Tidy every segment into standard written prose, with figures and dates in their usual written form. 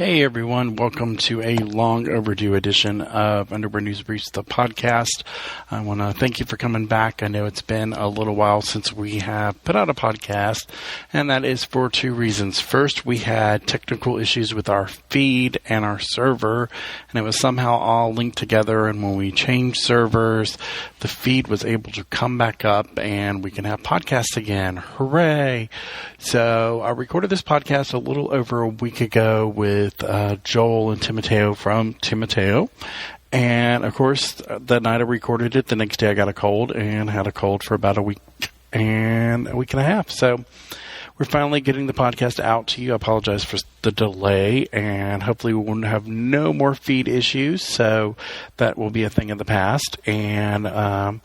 Hey everyone, welcome to a long overdue edition of Underwear News Briefs, the podcast. I want to thank you for coming back. I know it's been a little while since we have put out a podcast, and that is for two reasons. First, we had technical issues with our feed and our server, and it was somehow all linked together, and when we changed servers, the feed was able to come back up, and we can have podcasts again. Hooray! So I recorded this podcast a little over a week ago with Joel and Timoteo from Timoteo. And, of course, that night I recorded it. The next day I got a cold and had a cold for about a week and a half. So we're finally getting the podcast out to you. I apologize for the delay, and hopefully we won't have no more feed issues. So that will be a thing of the past. And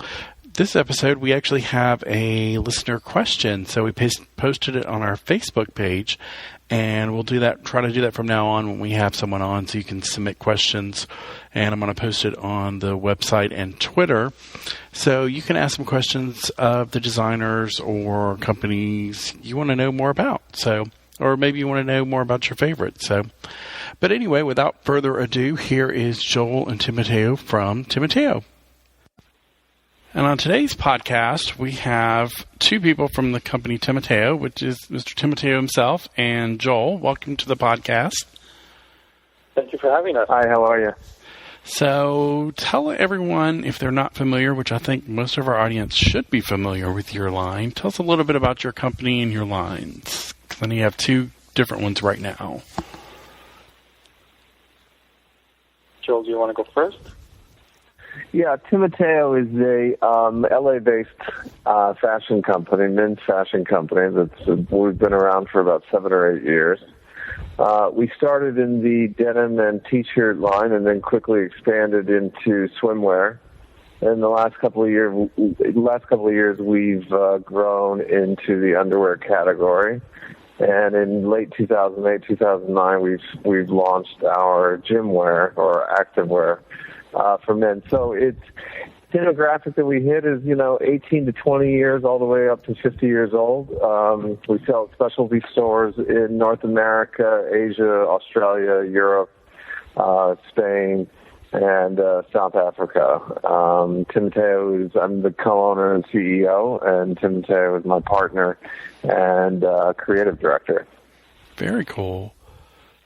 this episode, we actually have a listener question. So we posted it on our Facebook page. And we'll try to do that from now on when we have someone on, so you can submit questions. And I'm going to post it on the website and Twitter. So you can ask some questions of the designers or companies you want to know more about. Or maybe you want to know more about your favorites. But anyway, without further ado, here is Joel and Timoteo from Timoteo. And on today's podcast, we have two people from the company Timoteo, which is Mr. Timoteo himself and Joel. Welcome to the podcast. Thank you for having us. Hi, how are you? So tell everyone, if they're not familiar, which I think most of our audience should be familiar with your line, tell us a little bit about your company and your lines. Because I know you have two different ones right now. Joel, do you want to go first? Yeah, Timoteo is a LA-based fashion company, men's fashion company. We've been around for about 7 or 8 years. We started in the denim and t-shirt line, and then quickly expanded into swimwear. In the last couple of years, we've grown into the underwear category. And in late 2008, 2009, we've launched our gym wear or activewear for men. So it's demographic that we hit is, 18 to 20 years all the way up to 50 years old. We sell at specialty stores in North America, Asia, Australia, Europe, Spain, and South Africa. I'm the co-owner and CEO, and Timoteo is my partner and creative director. Very cool.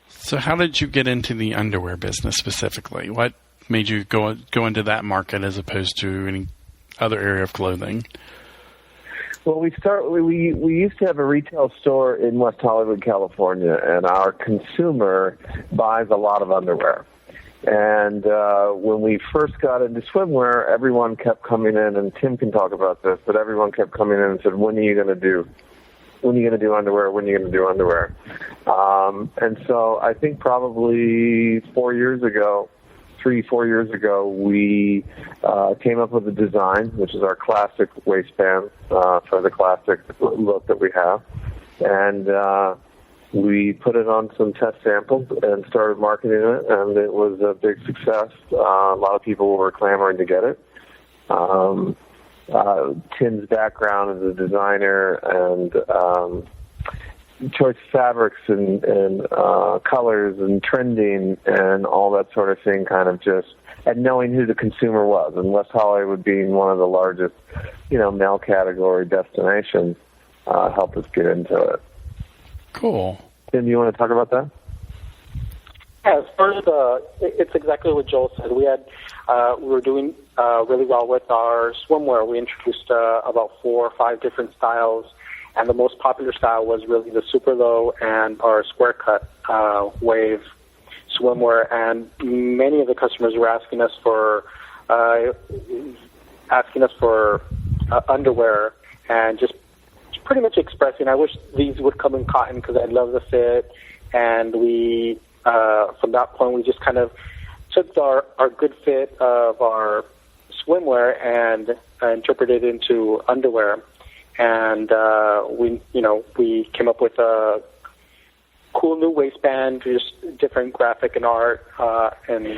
So how did you get into the underwear business specifically? What made you go into that market as opposed to any other area of clothing? Well, we used to have a retail store in West Hollywood, California, and our consumer buys a lot of underwear. And when we first got into swimwear, everyone kept coming in, and Tim can talk about this, but everyone kept coming in and said, when are you going to do underwear? When are you going to do underwear? And so I think probably 4 years ago, 3-4 years ago, we came up with a design, which is our classic waistband for the classic look that we have. And we put it on some test samples and started marketing it, and it was a big success. A lot of people were clamoring to get it. Tim's background as a designer and choice fabrics and colors and trending and all that sort of thing and knowing who the consumer was. And West Hollywood being one of the largest, male category destinations helped us get into it. Cool. Tim, do you want to talk about that? Yeah, first, it's exactly what Joel said. We were doing really well with our swimwear. We introduced about 4 or 5 different styles. And the most popular style was really the super low and our square cut wave swimwear. And many of the customers were asking us for underwear and just pretty much expressing, I wish these would come in cotton because I love the fit. And we, from that point, we just kind of took our good fit of our swimwear and interpreted it into underwear. And we came up with a cool new waistband, just different graphic and art and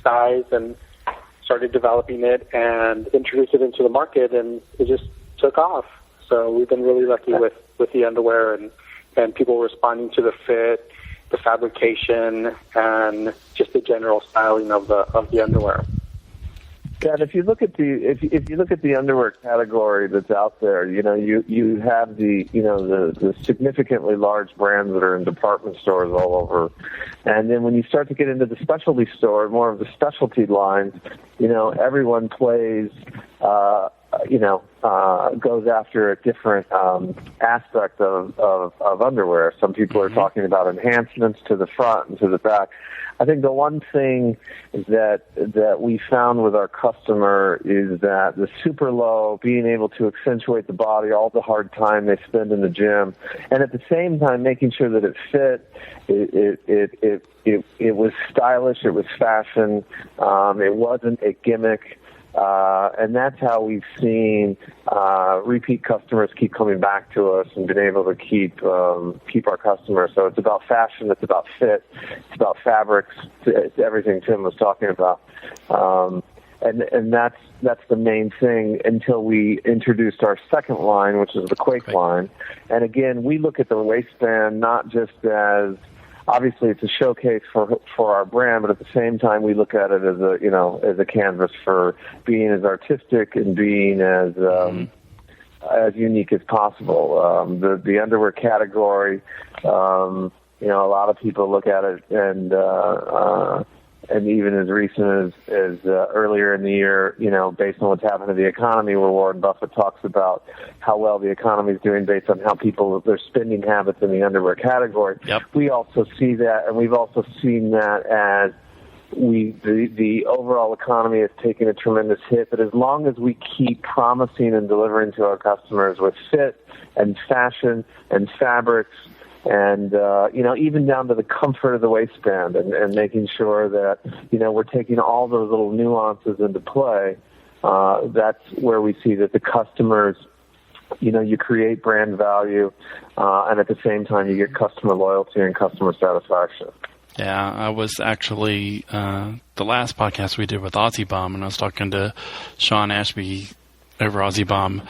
size, and started developing it and introduced it into the market, and it just took off. So we've been really lucky with the underwear and people responding to the fit the fabrication, and just the general styling of the underwear. Yeah, and if you look at the underwear category that's out there, you have the significantly large brands that are in department stores all over, and then when you start to get into the specialty store, more of the specialty lines, everyone plays, goes after a different aspect of underwear. Some people are talking about enhancements to the front and to the back. I think the one thing that we found with our customer is that the super low, being able to accentuate the body, all the hard time they spend in the gym, and at the same time making sure that it fit, it was stylish, it was fashion, it wasn't a gimmick. And that's how we've seen repeat customers keep coming back to us and been able to keep our customers. So it's about fashion, it's about fit, it's about fabrics, it's everything Tim was talking about. And that's the main thing until we introduced our second line, which is the Quake line. And again, we look at the waistband not just as, obviously it's a showcase for our brand, but at the same time we look at it as a canvas for being as artistic and being as unique as possible. The underwear category, a lot of people look at it and even as recent as earlier in the year, based on what's happened to the economy, where Warren Buffett talks about how well the economy is doing based on how their spending habits in the underwear category. Yep. We also see that, and we've also seen that as the overall economy has taken a tremendous hit. But as long as we keep promising and delivering to our customers with fit and fashion and fabrics, and even down to the comfort of the waistband, and making sure that we're taking all those little nuances into play, that's where we see that the customers, you create brand value, and at the same time you get customer loyalty and customer satisfaction. Yeah, I was actually the last podcast we did with Aussie Bomb, and I was talking to Sean Ashby over Aussie Bomb.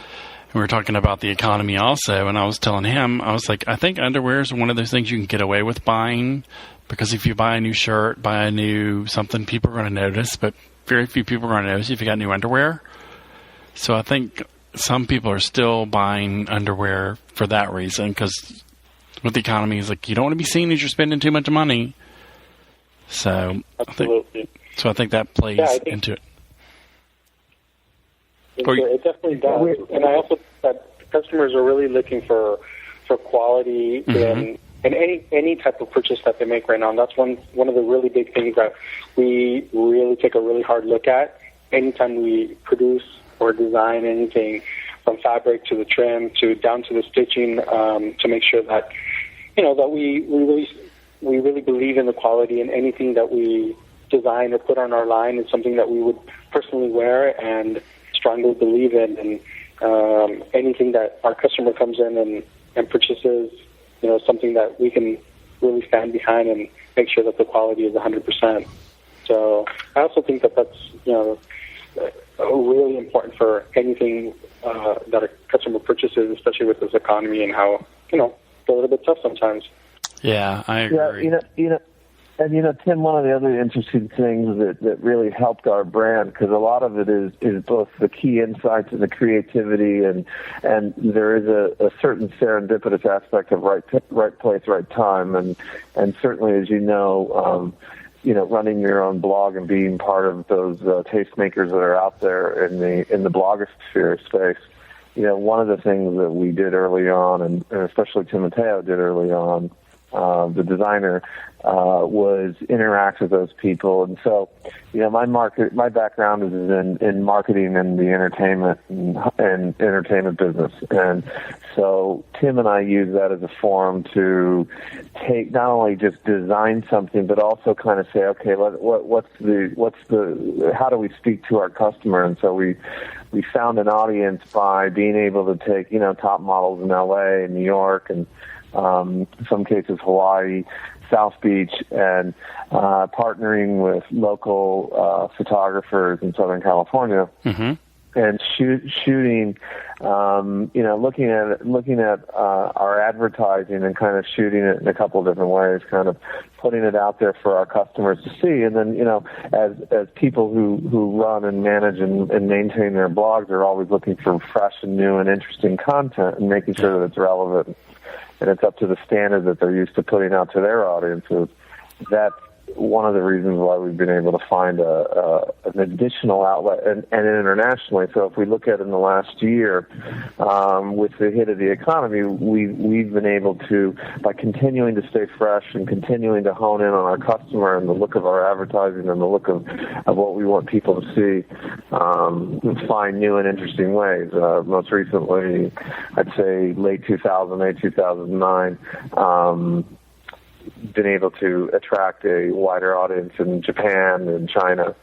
We were talking about the economy also, and I was telling him, I was like, I think underwear is one of those things you can get away with buying, because if you buy a new shirt, buy a new something, people are going to notice, but very few people are going to notice if you got new underwear. So I think some people are still buying underwear for that reason, because with the economy, it's like you don't want to be seen as you're spending too much money. So absolutely. I think that plays into it. It definitely does. And I also think that customers are really looking for quality in any type of purchase that they make right now. And that's one of the really big things that we really take a really hard look at anytime we produce or design anything, from fabric to the trim to down to the stitching, to make sure that that we really believe in the quality, and anything that we design or put on our line is something that we would personally wear and strongly believe in, and anything that our customer comes in and purchases, something that we can really stand behind and make sure that the quality is 100%. So I also think that that's really important for anything that a customer purchases, especially with this economy and how it's a little bit tough sometimes. Yeah, I agree. Yeah, And, Tim, one of the other interesting things that really helped our brand, because a lot of it is both the key insights and the creativity, and there is a certain serendipitous aspect of right place, right time, and certainly, as running your own blog and being part of those tastemakers that are out there in the blogosphere space. One of the things that we did early on, and especially Timoteo did early on, the designer, was interact with those people. And so, my background is in marketing and the entertainment and entertainment business. And so Tim and I use that as a forum to take, not only just design something, but also kind of say, okay, how do we speak to our customer? And so we found an audience by being able to take, top models in LA and New York, and in some cases Hawaii, South Beach, and partnering with local photographers in Southern California, and shooting, looking at our advertising and kind of shooting it in a couple of different ways, kind of putting it out there for our customers to see. And then, as people who run and manage and maintain their blogs are always looking for fresh and new and interesting content and making sure that it's relevant and it's up to the standard that they're used to putting out to their audiences. That's one of the reasons why we've been able to find an additional outlet and internationally. So if we look at in the last year, with the hit of the economy, we've been able to, by continuing to stay fresh and continuing to hone in on our customer and the look of our advertising and the look of what we want people to see, find new and interesting ways. Most recently, I'd say late 2008, 2009, been able to attract a wider audience in Japan and China.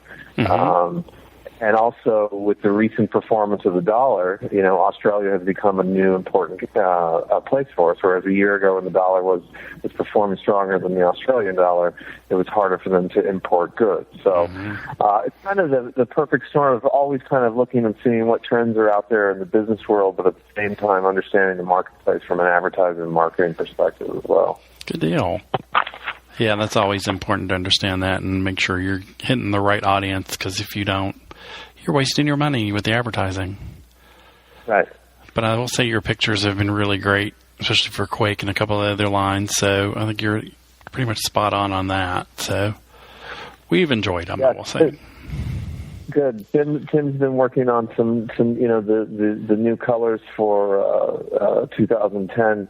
And also with the recent performance of the dollar, Australia has become a new important place for us, whereas a year ago when the dollar was performing stronger than the Australian dollar, it was harder for them to import goods. So it's kind of the perfect storm of always kind of looking and seeing what trends are out there in the business world, but at the same time understanding the marketplace from an advertising and marketing perspective as well. Good deal. Yeah, that's always important to understand that and make sure you're hitting the right audience, because if you don't, you're wasting your money with the advertising. Right. But I will say your pictures have been really great, especially for Quake and a couple of other lines, so I think you're pretty much spot on that. So we've enjoyed them, I will say. Good. Tim's been working on some the new colors for 2010.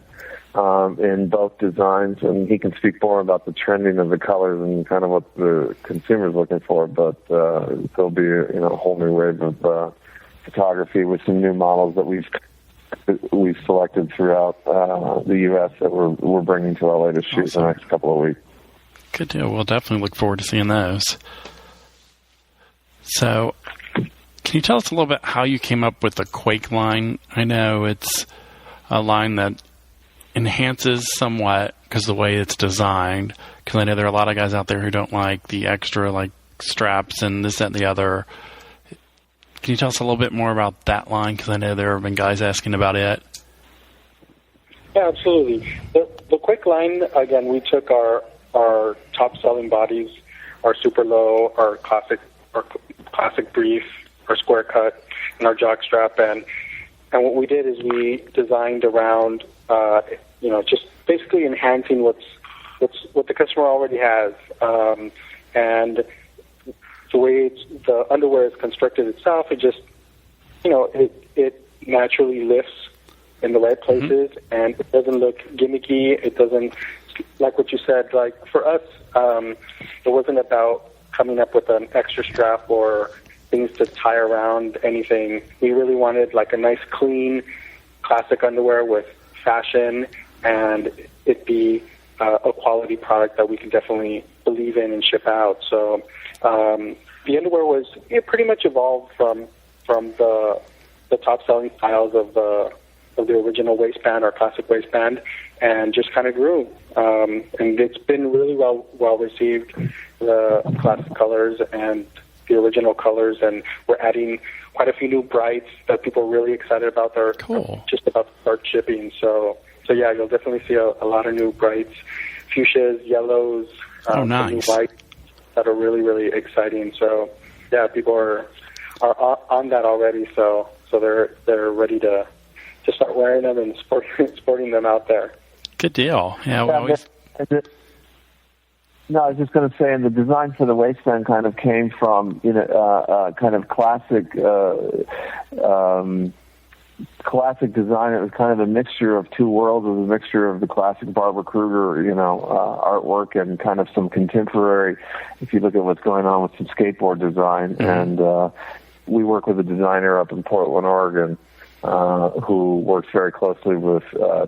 In both designs, and he can speak more about the trending of the colors and kind of what the consumer's looking for. But there'll be a whole new wave of photography with some new models that we've selected throughout the U.S. that we're bringing to LA to shoot in the next couple of weeks. Good deal. We'll definitely look forward to seeing those. So, can you tell us a little bit how you came up with the Quake line? I know it's a line that enhances somewhat because the way it's designed, because I know there are a lot of guys out there who don't like the extra straps and this, that, and the other. Can you tell us a little bit more about that line, because I know there have been guys asking about it? Yeah, absolutely. The Quick line, again, we took our top selling bodies, our super low, our classic brief, our square cut, and our jock strap, and what we did is we designed around just basically enhancing what the customer already has, and the way the underwear is constructed itself, it just it naturally lifts in the right places, and it doesn't look gimmicky. It doesn't, like what you said. Like for us, it wasn't about coming up with an extra strap or things to tie around anything. We really wanted a nice, clean, classic underwear with fashion, and it be a quality product that we can definitely believe in and ship out. So the underwear pretty much evolved from the top selling styles of the original waistband, our classic waistband, and just kind of grew. And it's been really well received, the classic colors and the original colors, and we're adding quite a few new brights that people are really excited about. They're just about to start shipping. So yeah, you'll definitely see a lot of new brights, fuchsias, yellows, nice. New whites that are really, really exciting. So yeah, people are on that already. So they're ready to start wearing them and sporting them out there. Good deal. Yeah, we always. No, I was just going to say, and the design for the waistband kind of came from kind of classic design. It was kind of a mixture of two worlds. It was a mixture of the classic Barbara Kruger, artwork, and kind of some contemporary. If you look at what's going on with some skateboard design, and we work with a designer up in Portland, Oregon, who works very closely with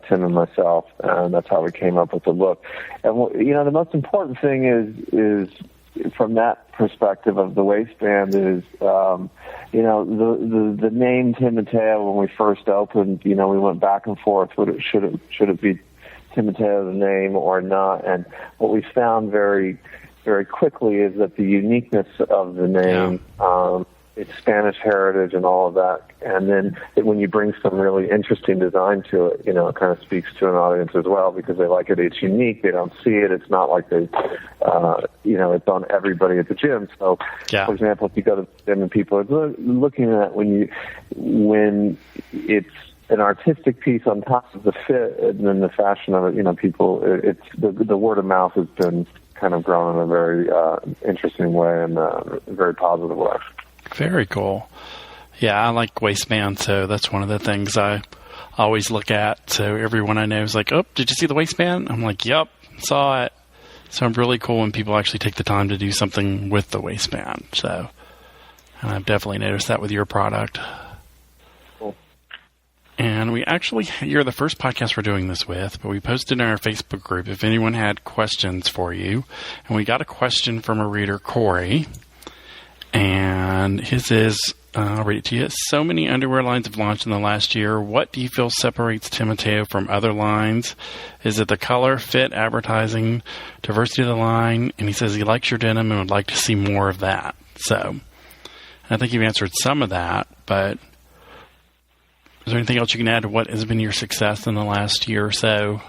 Tim and myself, and that's how we came up with the look. And the most important thing is from that perspective of the waistband is the name Timoteo. When we first opened, we went back and forth. Should it be Timoteo the name or not? And what we found very, very quickly is that the uniqueness of the name its Spanish heritage and all of that. And then when you bring some really interesting design to it, it kind of speaks to an audience as well because they like it. It's unique. They don't see it. It's not like they, it's on everybody at the gym. So, For example, if you go to the gym and people are looking at when it's an artistic piece on top of the fit and then the fashion of it, people, it's the word of mouth has been kind of grown in a very interesting way and a very positive way. Very cool. Yeah, I like waistbands, so that's one of the things I always look at. So everyone I know is like, oh, did you see the waistband? I'm like, yep, saw it. So I'm really cool when people actually take the time to do something with the waistband. So I've definitely noticed that with your product. Cool. And you're the first podcast we're doing this with, but we posted in our Facebook group if anyone had questions for you. And we got a question from a reader, Corey. And his is, I'll read it to you. So many underwear lines have launched in the last year. What do you feel separates Timoteo from other lines? Is it the color, fit, advertising, diversity of the line? And he says he likes your denim and would like to see more of that. So I think you've answered some of that, but is there anything else you can add to what has been your success in the last year or so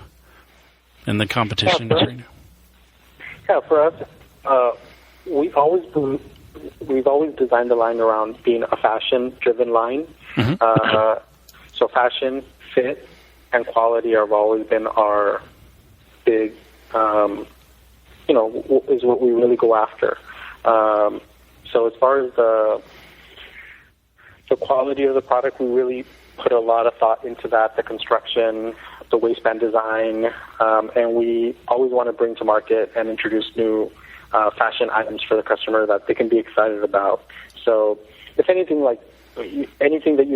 in the competition? For us, we've always designed the line around being a fashion-driven line. Mm-hmm. So fashion, fit, and quality have always been our big, is what we really go after. So as far as the quality of the product, we really put a lot of thought into that, the construction, the waistband design, and we always want to bring to market and introduce new fashion items for the customer that they can be excited about. So if anything, anything that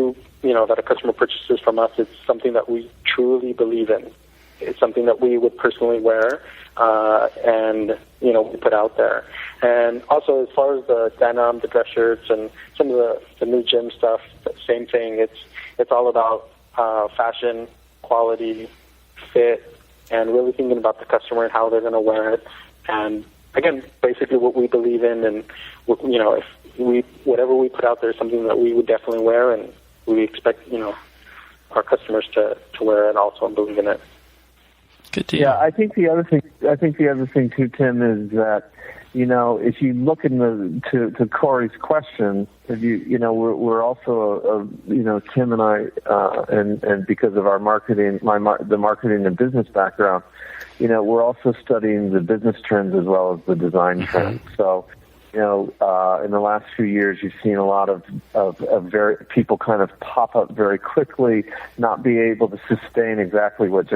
that a customer purchases from us, it's something that we truly believe in. It's something that we would personally wear and we put out there. And also as far as the denim, the dress shirts, and some of the new gym stuff, same thing. It's all about fashion, quality, fit, and really thinking about the customer and how they're going to wear it. And again, basically what we believe in, and if whatever we put out there is something that we would definitely wear, and we expect our customers to wear it also and believe in it. Good deal. Yeah, I think the other thing too, Tim, is that if you look to Corey's question, if we're also Tim and I and because of our marketing, the marketing and business background, we're also studying the business trends as well as the design trends. So, in the last few years, you've seen a lot of people kind of pop up very quickly, not be able to sustain exactly what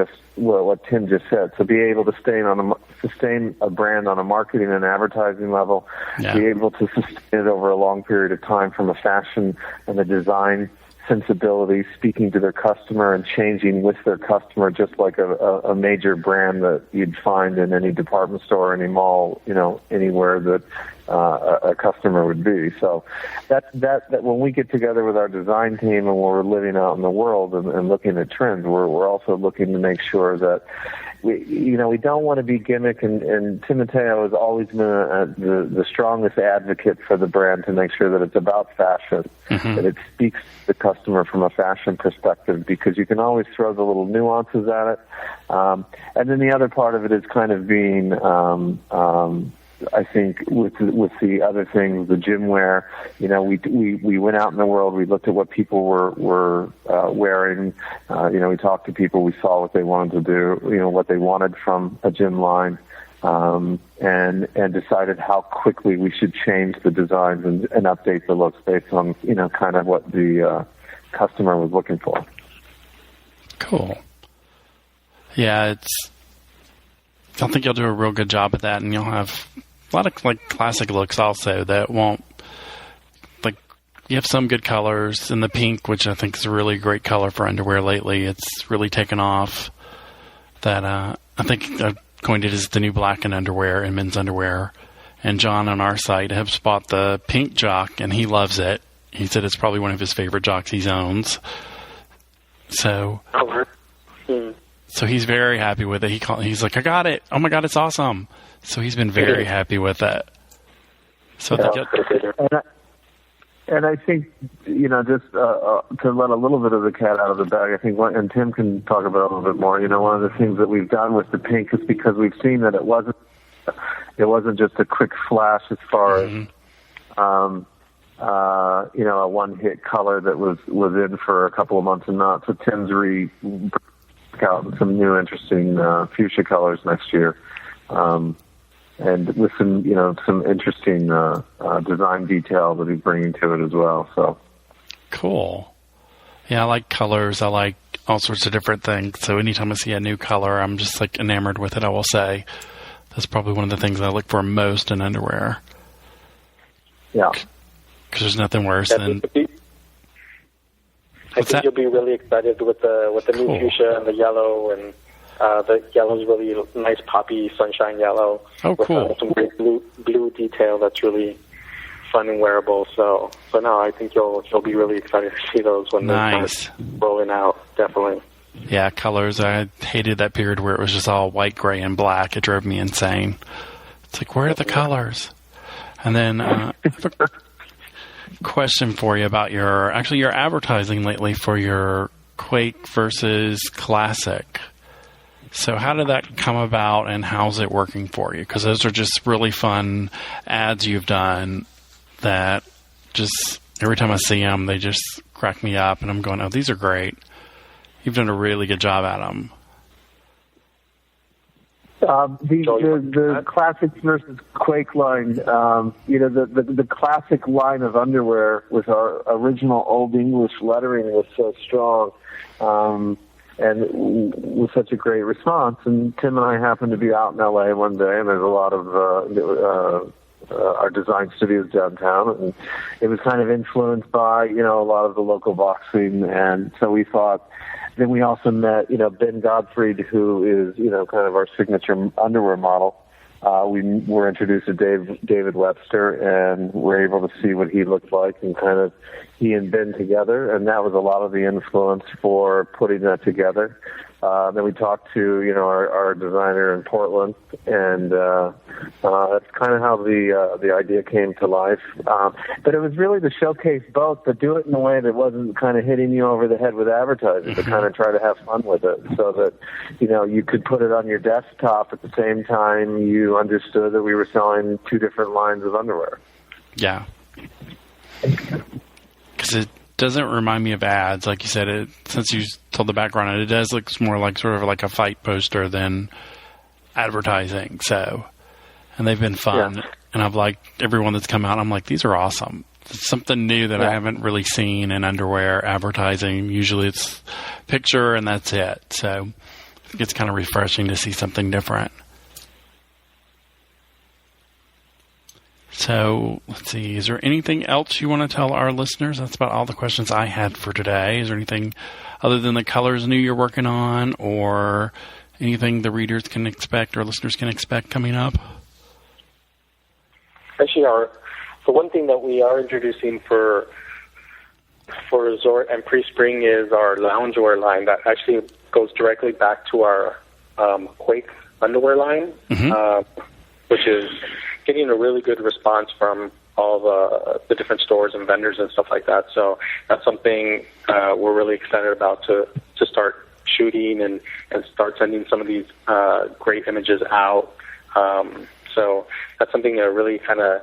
Tim just said. So be able to sustain a brand on a marketing and advertising level, be able to sustain it over a long period of time from a fashion and a design sensibility, speaking to their customer and changing with their customer, just like a major brand that you'd find in any department store, any mall, anywhere that a customer would be. So that when we get together with our design team and we're living out in the world and looking at trends, we're also looking to make sure that we don't want to be gimmick, and Timoteo has always been the strongest advocate for the brand to make sure that it's about fashion, that it speaks to the customer from a fashion perspective, because you can always throw the little nuances at it. And then the other part of it is kind of being, I think with the other things, the gym wear, we went out in the world, we looked at what people were wearing, we talked to people, we saw what they wanted to do, what they wanted from a gym line, and decided how quickly we should change the designs and update the looks based on, kind of what the customer was looking for. Cool. Yeah, I think you'll do a real good job at that, and you'll have a lot of classic looks also that won't, you have some good colors in the pink, which I think is a really great color for underwear lately. It's really taken off. That I think I've coined it as the new black in underwear and men's underwear. And John on our site has bought the pink jock, and he loves it. He said it's probably one of his favorite jocks he owns. So he's very happy with it. He's like, I got it. Oh my God, it's awesome. So he's been very happy with it. So And I think, just to let a little bit of the cat out of the bag, I think, and Tim can talk about it a little bit more, one of the things that we've done with the pink is because we've seen that it wasn't just a quick flash as far as, a one-hit color that was in for a couple of months and not. So Tim's out some new interesting fuchsia colors next year. And with some interesting design detail that he's bringing to it as well. So cool. Yeah, I like colors. I like all sorts of different things. So anytime I see a new color, I'm just like enamored with it. I will say that's probably one of the things I look for most in underwear. Yeah, because there's nothing worse than. I think you'll be really excited with the new fuchsia and the yellow and. The yellow is really nice, poppy, sunshine yellow. Oh, cool. With some great blue detail that's really fun and wearable. So no, I think you'll be really excited to see those when they start rolling out. Definitely. Yeah, colors. I hated that period where it was just all white, gray, and black. It drove me insane. It's like, where are the colors? And then I have a question for you about your advertising lately for your Quake versus Classic. So how did that come about, and how's it working for you? Because those are just really fun ads you've done that just every time I see them, they just crack me up, and I'm going, oh, these are great. You've done a really good job at them. The Classic versus Quake line, the Classic line of underwear with our original Old English lettering was so strong. And with such a great response. And Tim and I happened to be out in L.A. one day, and there's a lot of our design studios downtown, and it was kind of influenced by, a lot of the local boxing. And so we thought, then we also met, Ben Gottfried, who is, kind of our signature underwear model. We were introduced to David Webster, and were able to see what he looked like, and kind of he and Ben together, and that was a lot of the influence for putting that together. Then we talked to our designer in Portland, and that's kind of how the idea came to life. But it was really to showcase both, but do it in a way that wasn't kind of hitting you over the head with advertising, but kind of try to have fun with it, so that you could put it on your desktop at the same time you understood that we were selling two different lines of underwear. Yeah. Because it doesn't remind me of ads, like you said. Since you told the background, it does look more like sort of like a fight poster than advertising. So, and they've been fun, and I've liked everyone that's come out. I'm like, these are awesome. It's something new that I haven't really seen in underwear advertising. Usually, it's picture and that's it. So, I think it's kind of refreshing to see something different. So, let's see, is there anything else you want to tell our listeners? That's about all the questions I had for today. Is there anything other than the colors new you're working on, or anything the readers can expect or listeners can expect coming up? Actually, the one thing that we are introducing for resort and pre-spring is our loungewear line that actually goes directly back to our Quake underwear line, which is getting a really good response from all the different stores and vendors and stuff like that. So that's something we're really excited about to start shooting and start sending some of these great images out. So that's something to really kind of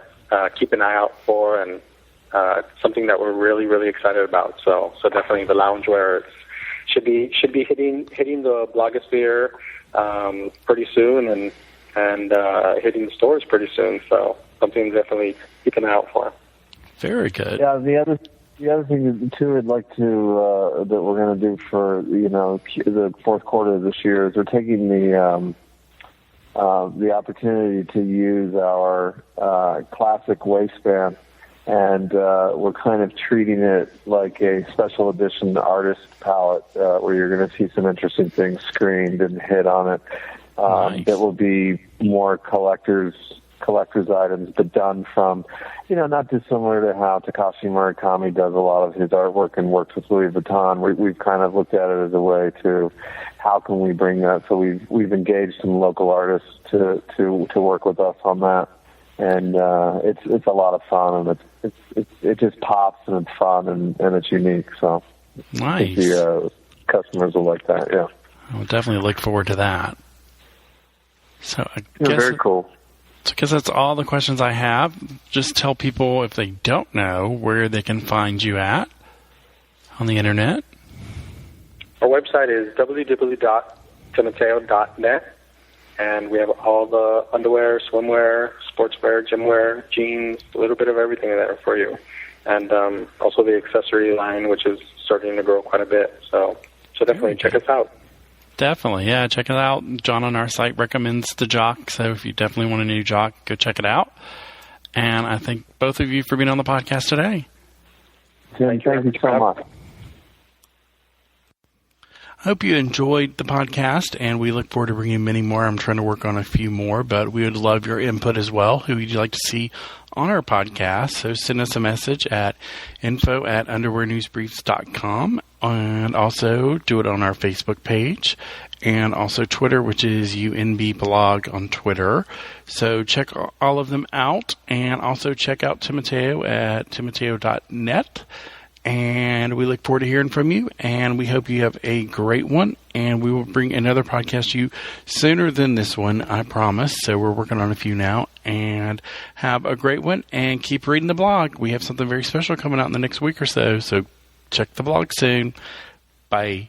keep an eye out for, and something that we're really, really excited about. So definitely the loungewear should be hitting the blogosphere pretty soon, and hitting the stores pretty soon. So something to definitely keep an eye out for. Very good. Yeah, the other thing too, I'd like to that we're going to do for the fourth quarter of this year is we're taking the opportunity to use our classic waistband, and we're kind of treating it like a special edition artist palette where you're going to see some interesting things screened and hit on it. Nice. That will be more collector's items, but done from, not dissimilar to how Takashi Murakami does a lot of his artwork and works with Louis Vuitton. We've kind of looked at it as a way to how can we bring that. So we've engaged some local artists to work with us on that, and it's a lot of fun, and it just pops and it's fun and it's unique. So nice. The customers will like that. Yeah, I will definitely look forward to that. So I yeah, guess very cool. So I guess that's all the questions I have. Just tell people, if they don't know, where they can find you at on the internet. Our website is www.timateo.net, and we have all the underwear, swimwear, sportswear, gymwear, jeans, a little bit of everything there for you. And also the accessory line, which is starting to grow quite a bit. So definitely check us out. Definitely, yeah, check it out. John on our site recommends the Jock, so if you definitely want a new Jock, go check it out. And I thank both of you for being on the podcast today. Thank you so much. I hope you enjoyed the podcast, and we look forward to bringing many more. I'm trying to work on a few more, but we would love your input as well. Who would you like to see on our podcast? So send us a message at info@underwearnewsbriefs.com, and also do it on our Facebook page, and also Twitter, which is UNB blog on Twitter. So check all of them out, and also check out Timoteo at timateo.net. And we look forward to hearing from you, and we hope you have a great one, and we will bring another podcast to you sooner than this one, I promise. So we're working on a few now, and have a great one, and keep reading the blog. We have something very special coming out in the next week or so, so check the blog soon. Bye.